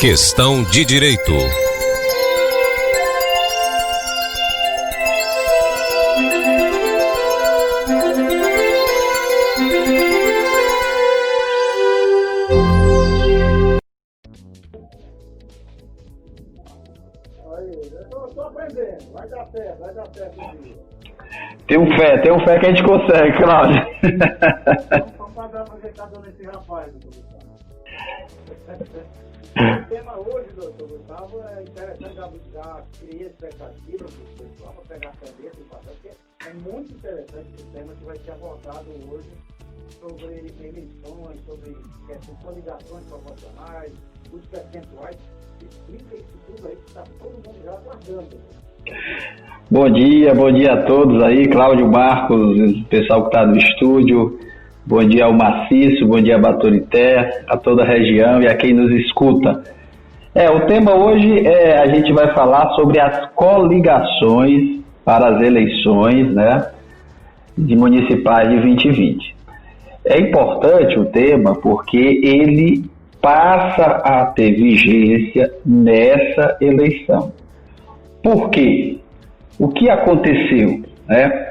Questão de Direito. Eu tô aprendendo, vai dar certo. Tenho fé que a gente consegue, Cláudio. Vamos pagar pra gente tá dando esse rapaz, doutor Gustavo. O tema hoje, doutor Gustavo, é interessante já criar expectativa do pessoal para pegar a caneta e passar, porque é muito interessante esse tema que vai ser abordado hoje sobre eleições, sobre coligações proporcionais, os percentuais. Explica isso tudo aí que está todo mundo já aguardando. Bom dia a todos aí, Cláudio, Marcos, o pessoal que está no estúdio. Bom dia ao Maciço, bom dia a Baturité, a toda a região e a quem nos escuta. O tema hoje a gente vai falar sobre as coligações para as eleições, né, de municipais de 2020. É importante o tema porque ele passa a ter vigência nessa eleição. Por quê? O que aconteceu, né?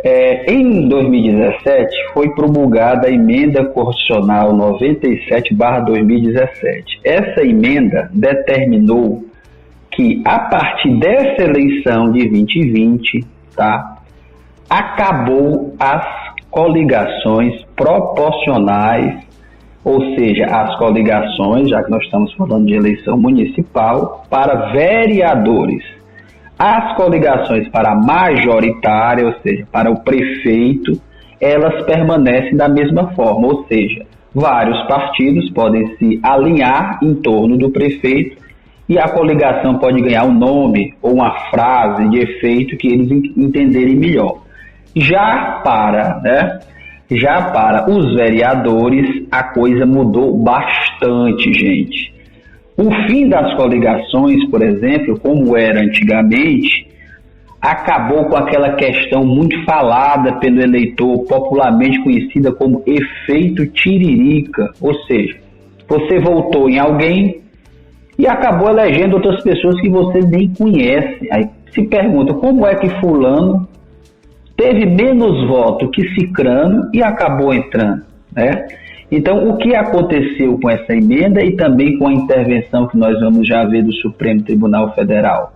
Em 2017 foi promulgada a Emenda Constitucional 97/2017. Essa emenda determinou que a partir dessa eleição de 2020, acabou as coligações proporcionais, ou seja, as coligações, já que nós estamos falando de eleição municipal, para vereadores. As coligações para majoritária, ou seja, para o prefeito, elas permanecem da mesma forma, ou seja, vários partidos podem se alinhar em torno do prefeito e a coligação pode ganhar um nome ou uma frase de efeito que eles entenderem melhor. Já para os vereadores, a coisa mudou bastante, gente. O fim das coligações, por exemplo, como era antigamente, acabou com aquela questão muito falada pelo eleitor, popularmente conhecida como efeito tiririca. Ou seja, você votou em alguém e acabou elegendo outras pessoas que você nem conhece. Aí se pergunta, como é que fulano teve menos voto que cicrano e acabou entrando, né? Então, o que aconteceu com essa emenda e também com a intervenção que nós vamos já ver do Supremo Tribunal Federal?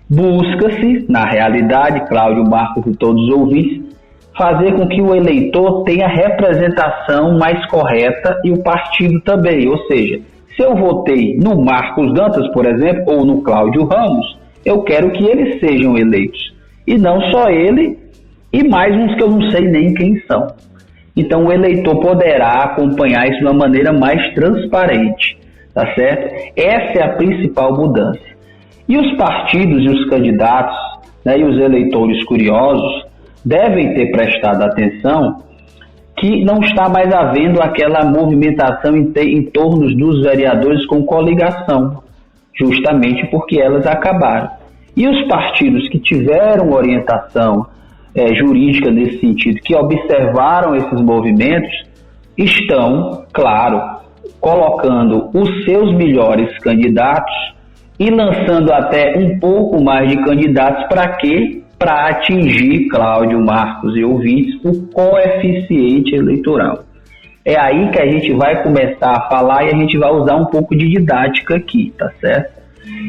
Busca-se, na realidade, Cláudio, Marcos e todos os ouvintes, fazer com que o eleitor tenha a representação mais correta e o partido também. Ou seja, se eu votei no Marcos Dantas, por exemplo, ou no Cláudio Ramos, eu quero que eles sejam eleitos. E não só ele e mais uns que eu não sei nem quem são. Então, o eleitor poderá acompanhar isso de uma maneira mais transparente, tá certo? Essa é a principal mudança. E os partidos e os candidatos, né, e os eleitores curiosos devem ter prestado atenção que não está mais havendo aquela movimentação em torno dos vereadores com coligação, justamente porque elas acabaram. E os partidos que tiveram orientação jurídica nesse sentido, que observaram esses movimentos, estão, claro, colocando os seus melhores candidatos e lançando até um pouco mais de candidatos para quê? Para atingir, Cláudio, Marcos e ouvintes, o coeficiente eleitoral. É aí que a gente vai começar a falar e a gente vai usar um pouco de didática aqui, tá certo?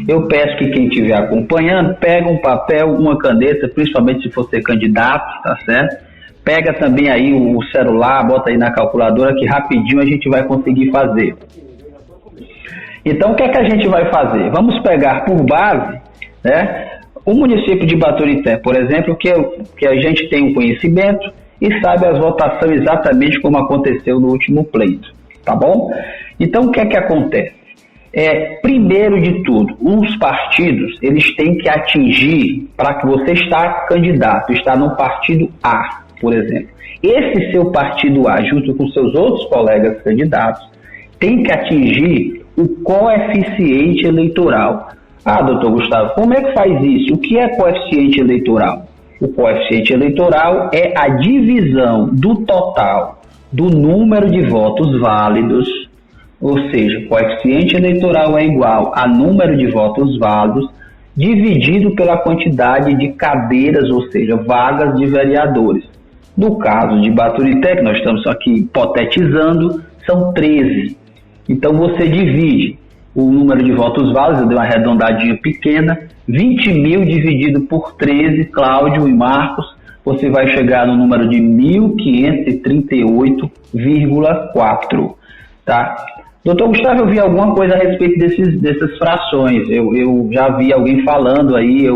Eu peço que quem estiver acompanhando, pega um papel, uma caneta, principalmente se for ser candidato, tá certo? Pega também aí o celular, bota aí na calculadora que rapidinho a gente vai conseguir fazer. Então, o que é que a gente vai fazer? Vamos pegar por base, né, o município de Baturité, por exemplo, que a gente tem um conhecimento e sabe as votações exatamente como aconteceu no último pleito, tá bom? Então, o que é que acontece? Primeiro de tudo, os partidos, eles têm que atingir, para que você está candidato, está no partido A, por exemplo. Esse seu partido A, junto com seus outros colegas candidatos, tem que atingir o coeficiente eleitoral. Ah, doutor Gustavo, como é que faz isso? O que é coeficiente eleitoral? O coeficiente eleitoral é a divisão do total do número de votos válidos, ou seja, o coeficiente eleitoral é igual a número de votos válidos dividido pela quantidade de cadeiras, ou seja, vagas de vereadores. No caso de Baturité, que nós estamos aqui hipotetizando, são 13. Então você divide o número de votos válidos, eu dei uma arredondadinha pequena, 20 mil dividido por 13, Cláudio e Marcos, você vai chegar no número de 1.538,4, tá? Doutor Gustavo, eu vi alguma coisa a respeito dessas frações, eu já vi alguém falando aí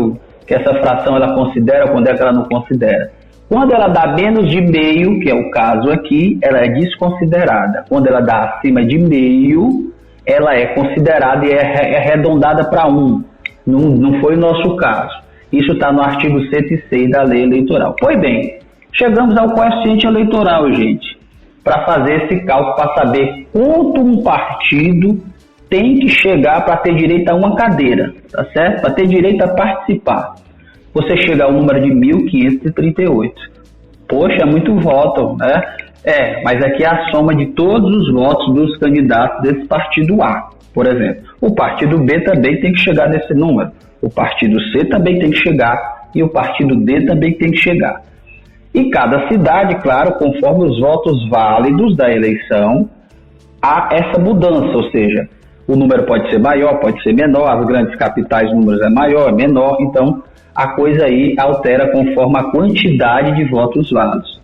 que essa fração ela considera, quando é que ela não considera. Quando ela dá menos de meio, que é o caso aqui, ela é desconsiderada. Quando ela dá acima de meio, ela é considerada e é arredondada para 1. Não foi o nosso caso. Isso está no artigo 106 da lei eleitoral. Pois bem, chegamos ao coeficiente eleitoral, gente, para fazer esse cálculo, para saber quanto um partido tem que chegar para ter direito a uma cadeira, tá certo? Para ter direito a participar. Você chega ao número de 1.538. Poxa, é muito voto, né? Mas aqui é a soma de todos os votos dos candidatos desse partido A, por exemplo. O partido B também tem que chegar nesse número. O partido C também tem que chegar e o partido D também tem que chegar. E cada cidade, claro, conforme os votos válidos da eleição, há essa mudança, ou seja, o número pode ser maior, pode ser menor, as grandes capitais o número é maior, é menor, então a coisa aí altera conforme a quantidade de votos válidos.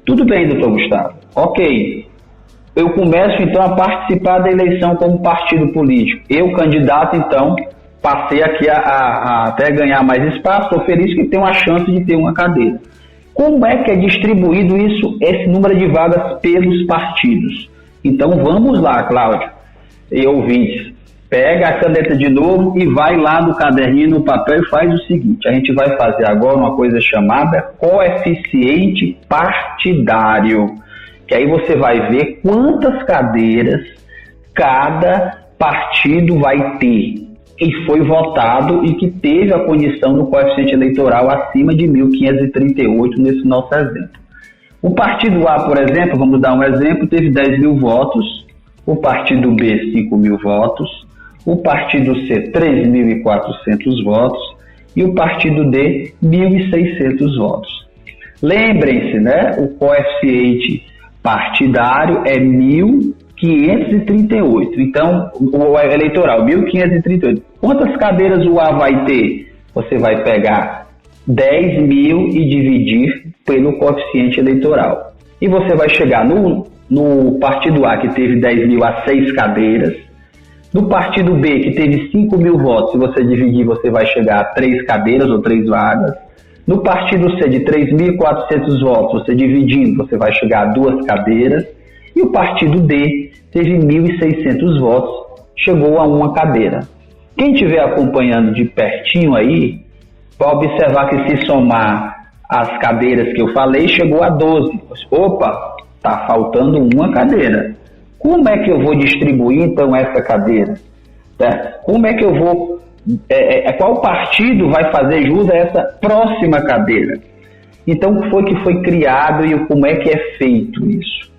Tudo bem, doutor Gustavo. Ok. Eu começo, então, a participar da eleição como partido político. Eu, candidato, então, passei aqui a até ganhar mais espaço. Estou feliz que tenho a chance de ter uma cadeira. Como é que é distribuído esse número de vagas pelos partidos? Então, vamos lá, Cláudio e ouvintes. Pega a caneta de novo e vai lá no caderninho, no papel e faz o seguinte. A gente vai fazer agora uma coisa chamada coeficiente partidário. Que aí você vai ver quantas cadeiras cada partido vai ter. E foi votado e que teve a condição do coeficiente eleitoral acima de 1.538 nesse nosso exemplo. O partido A, por exemplo, vamos dar um exemplo, teve 10 mil votos. O partido B, 5 mil votos. O partido C, 3.400 votos, e o partido D, 1.600 votos. Lembrem-se, né? O coeficiente partidário é 1.538. Então, o eleitoral, 1.538. Quantas cadeiras o A vai ter? Você vai pegar 10 mil e dividir pelo coeficiente eleitoral. E você vai chegar no partido A, que teve 10 mil a 6 cadeiras. No partido B, que teve 5 mil votos, se você dividir, você vai chegar a 3 cadeiras ou 3 vagas. No partido C, de 3.400 votos, você dividindo, você vai chegar a 2 cadeiras. E o partido D teve 1.600 votos, chegou a 1 cadeira. Quem estiver acompanhando de pertinho aí, vai observar que se somar as cadeiras que eu falei, chegou a 12. Opa, está faltando 1 cadeira. Como é que eu vou distribuir, então, essa cadeira? Tá? Como é que eu vou... qual partido vai fazer jus a essa próxima cadeira? Então, o que foi criado e como é que é feito isso?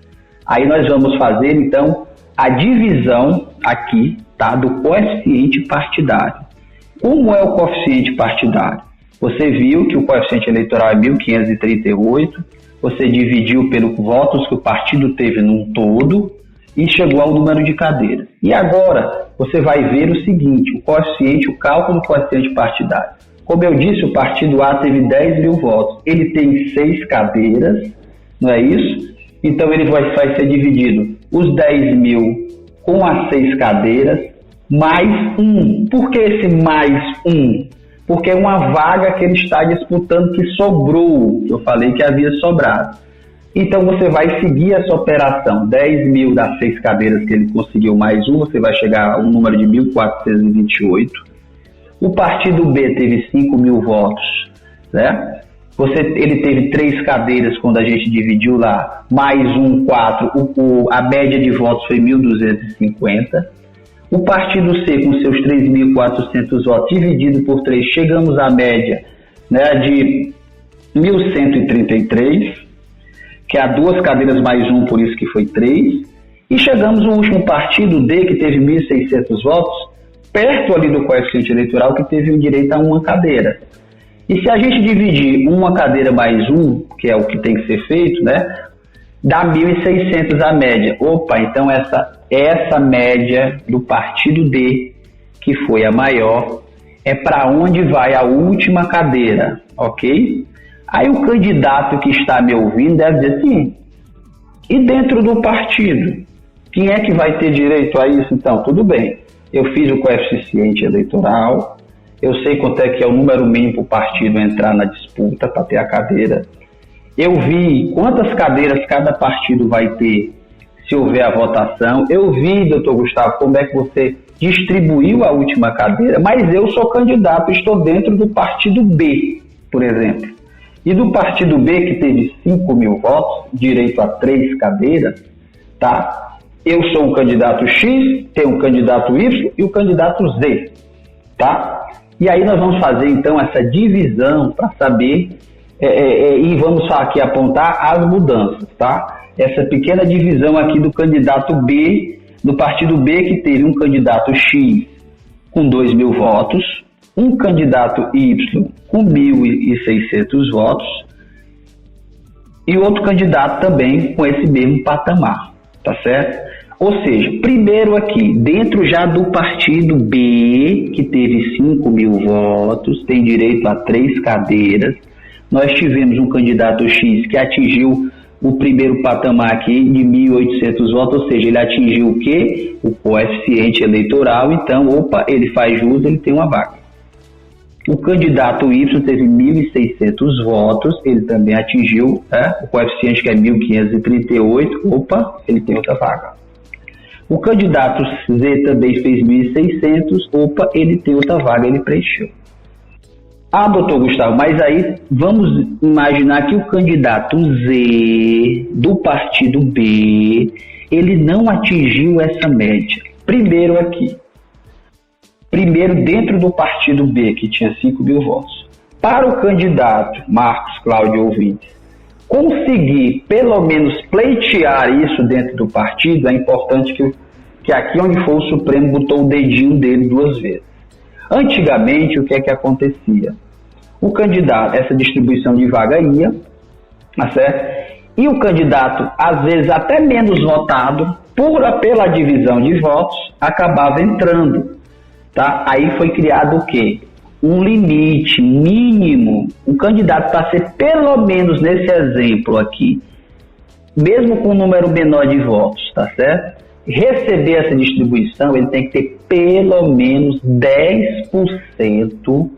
Aí nós vamos fazer, então, a divisão aqui, tá, do coeficiente partidário. Como é o coeficiente partidário? Você viu que o coeficiente eleitoral é 1.538, você dividiu pelos votos que o partido teve num todo, e chegou ao número de cadeiras. E agora, você vai ver o seguinte, o cálculo do coeficiente partidário. Como eu disse, o partido A teve 10 mil votos, ele tem 6 cadeiras, não é isso? Então ele vai ser dividido os 10 mil com as 6 cadeiras, mais 1. Por que esse mais 1? Porque é uma vaga que ele está disputando que sobrou, eu falei que havia sobrado. Então você vai seguir essa operação, 10 mil das 6 cadeiras que ele conseguiu mais 1, você vai chegar a um número de 1.428. O partido B teve 5 mil votos, né? Ele teve 3 cadeiras quando a gente dividiu lá, mais 4, a média de votos foi 1.250. O partido C, com seus 3.400 votos, dividido por 3, chegamos à média, né, de 1.133, que há 2 cadeiras mais 1, por isso que foi 3. E chegamos no último partido D, que teve 1.600 votos, perto ali do coeficiente eleitoral, que teve o direito a uma cadeira. E se a gente dividir uma cadeira mais um, que é o que tem que ser feito, né, dá 1.600 a média. Opa, então essa média do partido D, que foi a maior, é para onde vai a última cadeira, ok? Aí o candidato que está me ouvindo deve dizer assim, e dentro do partido, quem é que vai ter direito a isso? Então, tudo bem, eu fiz o coeficiente eleitoral, eu sei quanto é que é o número mínimo para o partido entrar na disputa para ter a cadeira. Eu vi quantas cadeiras cada partido vai ter se houver a votação. Eu vi, doutor Gustavo, como é que você distribuiu a última cadeira, mas eu sou candidato, estou dentro do partido B, por exemplo. E do partido B, que teve 5.000 votos, direito a 3 cadeiras, tá? Eu sou um candidato X, tem um candidato Y e o candidato Z, tá? E aí nós vamos fazer, então, essa divisão para saber, e vamos aqui apontar as mudanças, tá? Essa pequena divisão aqui do candidato B, do partido B, que teve um candidato X com 2.000 votos, um candidato Y com 1.600 votos e outro candidato também com esse mesmo patamar, tá certo? Ou seja, primeiro aqui, dentro já do partido B, que teve 5.000 votos, tem direito a 3 cadeiras, nós tivemos um candidato X que atingiu o primeiro patamar aqui de 1.800 votos, ou seja, ele atingiu o quê? O coeficiente eleitoral, então, ele faz jus, ele tem uma vaga. O candidato Y teve 1.600 votos, ele também atingiu o coeficiente que é 1.538, ele tem outra vaga. O candidato Z também fez 1.600, ele tem outra vaga, ele preencheu. Ah, doutor Gustavo, mas aí vamos imaginar que o candidato Z do partido B, ele não atingiu essa média. Primeiro dentro do partido B, que tinha 5.000 votos. Para o candidato Marcos Cláudio Ouvintes conseguir pelo menos pleitear isso dentro do partido, é importante que aqui onde for o Supremo botou o dedinho dele 2 vezes. Antigamente, o que é que acontecia? O candidato, essa distribuição de vaga ia, tá certo? E o candidato, às vezes até menos votado, pela divisão de votos, acabava entrando, tá? Aí foi criado o quê? Um limite mínimo, um candidato para ser pelo menos nesse exemplo aqui, mesmo com um número menor de votos, tá certo? Receber essa distribuição, ele tem que ter pelo menos 10%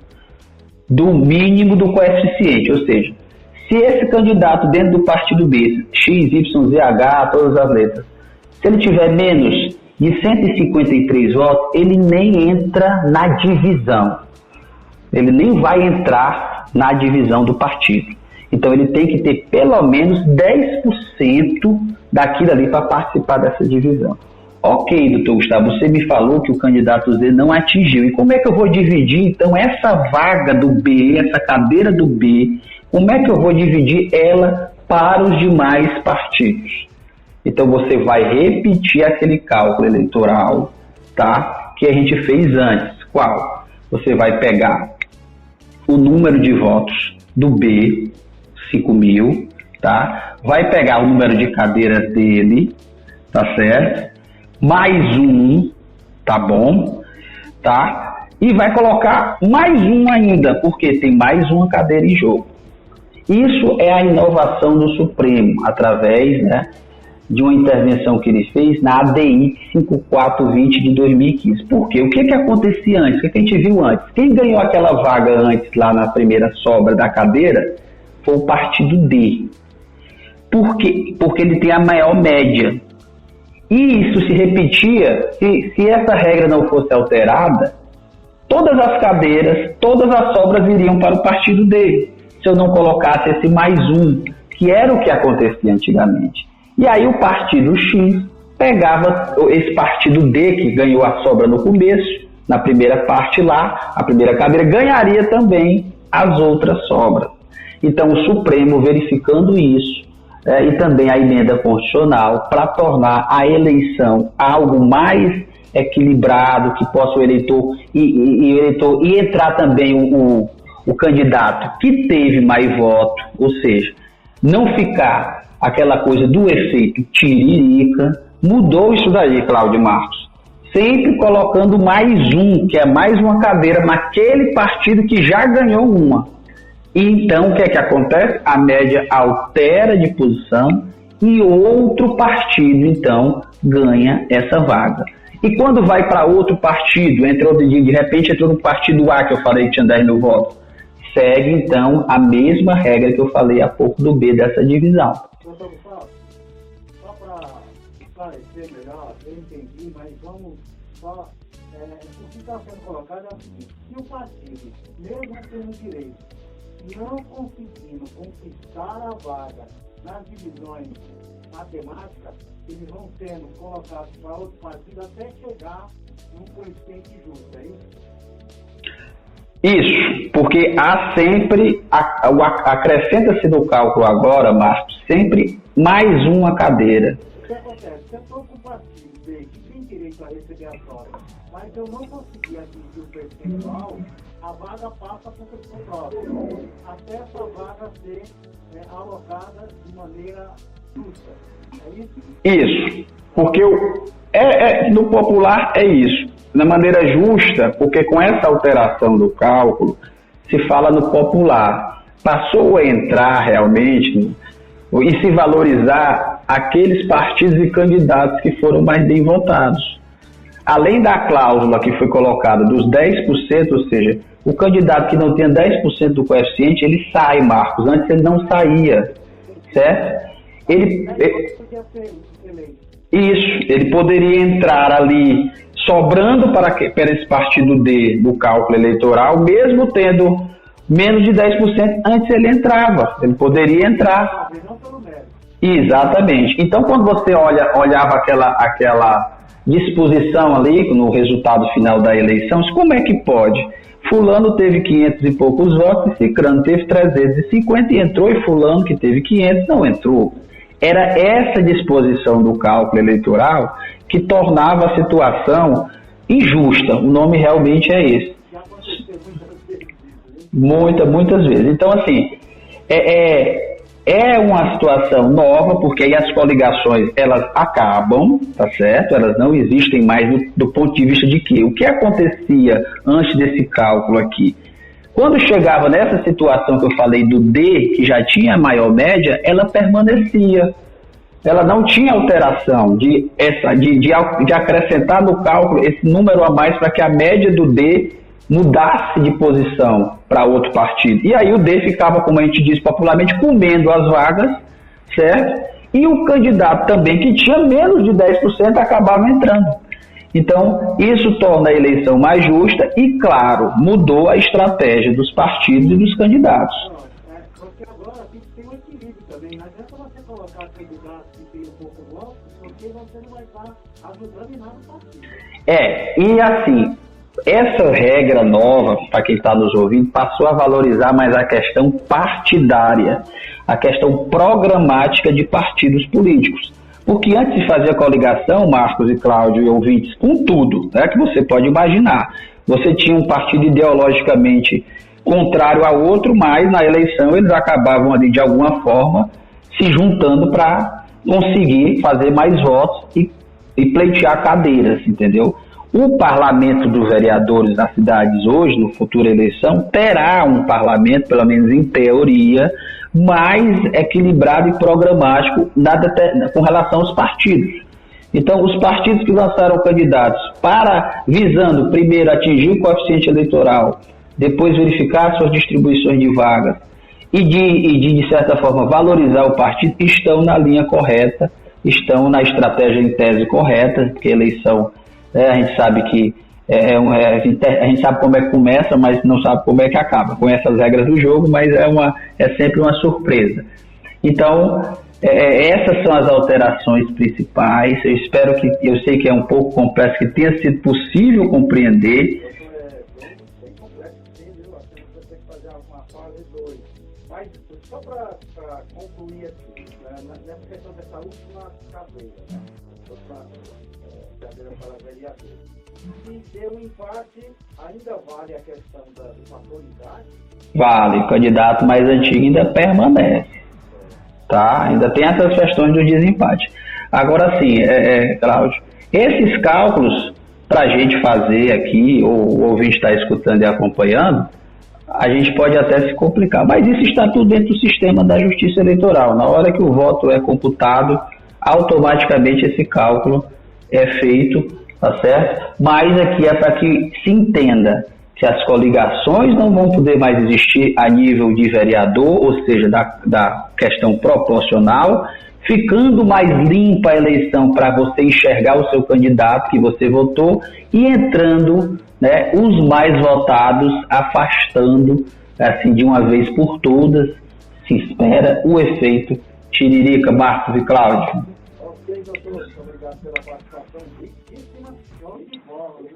do mínimo do coeficiente, ou seja, se esse candidato dentro do partido B, X, Y, Z, H, todas as letras, se ele tiver menos de 153 votos, ele nem entra na divisão. Ele nem vai entrar na divisão do partido. Então ele tem que ter pelo menos 10% daquilo ali para participar dessa divisão. Ok, doutor Gustavo, você me falou que o candidato Z não atingiu. E como é que eu vou dividir, então, essa vaga do B, essa cadeira do B, como é que eu vou dividir ela para os demais partidos? Então você vai repetir aquele cálculo eleitoral, tá? Que a gente fez antes. Qual? Você vai pegar o número de votos do B, 5.000, tá? Vai pegar o número de cadeiras dele, tá certo? Mais um, tá bom? Tá? E vai colocar mais um ainda, porque tem mais uma cadeira em jogo. Isso é a inovação do Supremo, através, né, de uma intervenção que ele fez na ADI 5420 de 2015. Por quê? O que acontecia antes? O que a gente viu antes? Quem ganhou aquela vaga antes, lá na primeira sobra da cadeira, foi o partido D. Por quê? Porque ele tem a maior média. E isso se repetia, se essa regra não fosse alterada, todas as cadeiras, todas as sobras iriam para o partido D, se eu não colocasse esse mais um, que era o que acontecia antigamente. E aí o partido X pegava esse partido D, que ganhou a sobra no começo, na primeira parte lá, a primeira cadeira, ganharia também as outras sobras. Então o Supremo, verificando isso, e também a emenda constitucional para tornar a eleição algo mais equilibrado, que possa o eleitor e entrar também o candidato que teve mais voto, ou seja, não ficar aquela coisa do efeito tiririca. Mudou isso daí, Cláudio Marcos. Sempre colocando mais um, que é mais uma cadeira naquele partido que já ganhou uma. E então, o que é que acontece? A média altera de posição e outro partido, então, ganha essa vaga. E quando vai para outro partido, de repente entrou no partido A, que eu falei que tinha 10 mil votos, segue, então, a mesma regra que eu falei há pouco do B dessa divisão. Doutor Gustavo, só para esclarecer melhor, eu entendi, mas vamos só... o que está sendo colocado é o seguinte: se o partido, mesmo tendo direito, não conseguindo conquistar a vaga nas divisões matemáticas, eles vão sendo colocados para outro partido até chegar num coeficiente justo, é isso? Isso, porque há sempre, acrescenta-se no cálculo agora, Marcos, sempre mais uma cadeira. O que acontece? Se eu estou com o partido B que tem direito a receber a prova, mas eu não consegui atingir o percentual, a vaga passa para o pessoal próprio, até essa vaga ser alocada de maneira justa. É isso? Isso, porque no popular é isso, na maneira justa, porque com essa alteração do cálculo, se fala no popular. Passou a entrar realmente e se valorizar aqueles partidos e candidatos que foram mais bem votados. Além da cláusula que foi colocada dos 10%, ou seja, o candidato que não tenha 10% do coeficiente, ele sai, Marcos. Antes ele não saía, certo? Ele poderia entrar ali sobrando para esse partido D do cálculo eleitoral, mesmo tendo menos de 10%, antes ele entrava, ele poderia entrar. Exatamente. Então, quando você olhava aquela disposição ali no resultado final da eleição, como é que pode? Fulano teve 500 e poucos votos, e Cicrano teve 350 e entrou, e Fulano que teve 500 não entrou. Era essa disposição do cálculo eleitoral que tornava a situação injusta. O nome realmente é esse. Muitas vezes. Então, assim, é uma situação nova, porque aí as coligações, elas acabam, tá certo? Elas não existem mais do ponto de vista de que o que acontecia antes desse cálculo aqui. Quando chegava nessa situação que eu falei do D, que já tinha a maior média, ela permanecia. Ela não tinha alteração de acrescentar no cálculo esse número a mais para que a média do D mudasse de posição para outro partido. E aí o D ficava, como a gente diz popularmente, comendo as vagas, certo? E o candidato também, que tinha menos de 10%, acabava entrando. Então, isso torna a eleição mais justa e, claro, mudou a estratégia dos partidos e dos candidatos. Porque agora tem um equilíbrio também. Não adianta você colocar candidatos que tem um pouco de voto, porque você não vai estar ajudando em nada o partido. E assim, essa regra nova, para quem está nos ouvindo, passou a valorizar mais a questão partidária, a questão programática de partidos políticos. Porque antes de fazer a coligação, Marcos e Cláudio e ouvintes, com tudo, né, que você pode imaginar, você tinha um partido ideologicamente contrário a outro, mas na eleição eles acabavam ali de alguma forma se juntando para conseguir fazer mais votos e pleitear cadeiras, entendeu? O parlamento dos vereadores das cidades hoje, no futura eleição, terá um parlamento, pelo menos em teoria, mais equilibrado e programático com relação aos partidos. Então, os partidos que lançaram candidatos visando primeiro atingir o coeficiente eleitoral, depois verificar suas distribuições de vagas e de certa forma, valorizar o partido, estão na linha correta, estão na estratégia em tese correta, porque a eleição, a gente sabe que a gente sabe como é que começa, mas não sabe como é que acaba. Conhece as regras do jogo, mas é sempre uma surpresa. Então, essas são as alterações principais. Eu sei que é um pouco complexo, que tenha sido possível compreender. Bem complexo, sim, viu? Você tem que fazer uma fase 2. Mas Só para concluir aqui, nessa questão dessa última cadeira, né? Cadeira para vereador. Se der um empate, ainda vale a questão do fator idade? Vale, o candidato mais antigo ainda permanece. Tá? Ainda tem essas questões do desempate. Agora sim, Cláudio, esses cálculos, para a gente fazer aqui, ou o ouvinte está escutando e acompanhando, a gente pode até se complicar, mas isso está tudo dentro do sistema da Justiça Eleitoral. Na hora que o voto é computado, automaticamente esse cálculo é feito, tá certo? Mas aqui é para que se entenda que as coligações não vão poder mais existir a nível de vereador, ou seja, da questão proporcional, ficando mais limpa a eleição para você enxergar o seu candidato que você votou e entrando, né, os mais votados, afastando, assim, de uma vez por todas, se espera o efeito Tiririca. Marcos e Cláudio. Ok, doutor, muito obrigado pela participação riquíssima. Show de bola.